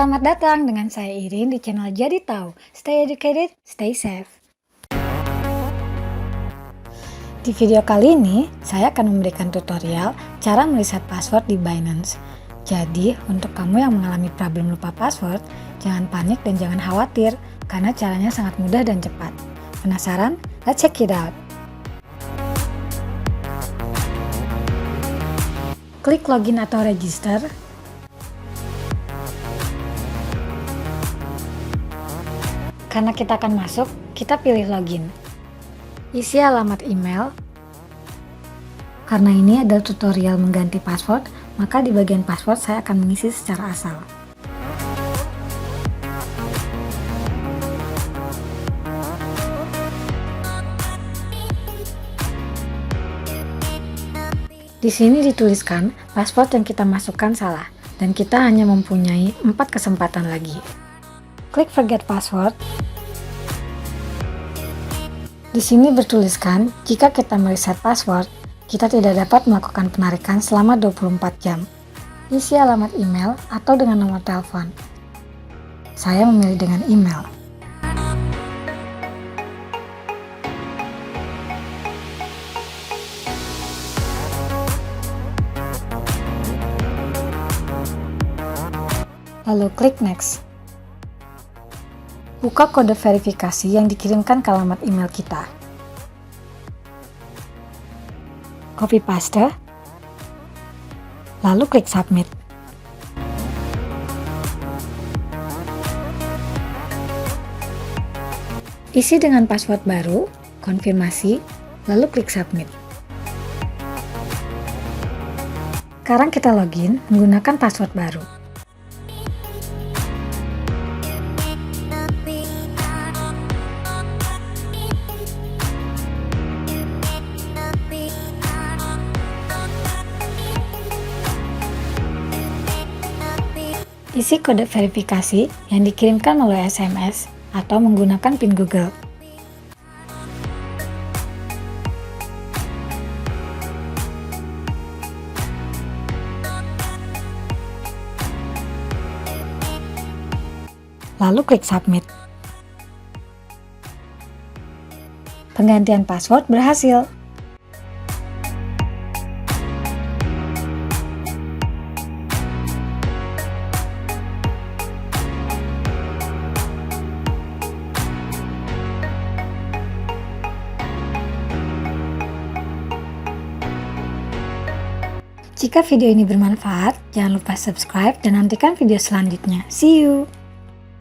Selamat datang dengan saya Irin di channel Jadi Tahu. Stay educated, stay safe. Di video kali ini, saya akan memberikan tutorial cara melihat password di Binance. Jadi, untuk kamu yang mengalami problem lupa password, jangan panik dan jangan khawatir, karena caranya sangat mudah dan cepat. Penasaran? Let's check it out. Klik login atau register. Karena kita akan masuk, kita pilih login. Isi alamat email. Karena ini adalah tutorial mengganti password, maka di bagian password saya akan mengisi secara asal. Di sini dituliskan password yang kita masukkan salah, dan kita hanya mempunyai 4 kesempatan lagi. Klik forget password. Di sini bertuliskan, jika kita mereset password, kita tidak dapat melakukan penarikan selama 24 jam. Isi alamat email atau dengan nomor telepon. Saya memilih dengan email. Lalu klik next. Buka kode verifikasi yang dikirimkan ke alamat email kita. Copy paste. Lalu klik submit. Isi dengan password baru, konfirmasi, lalu klik submit. Sekarang kita login menggunakan password baru. Isi kode verifikasi yang dikirimkan melalui SMS atau menggunakan PIN Google. Lalu klik submit. Penggantian password berhasil. Jika video ini bermanfaat, jangan lupa subscribe dan nantikan video selanjutnya. See you!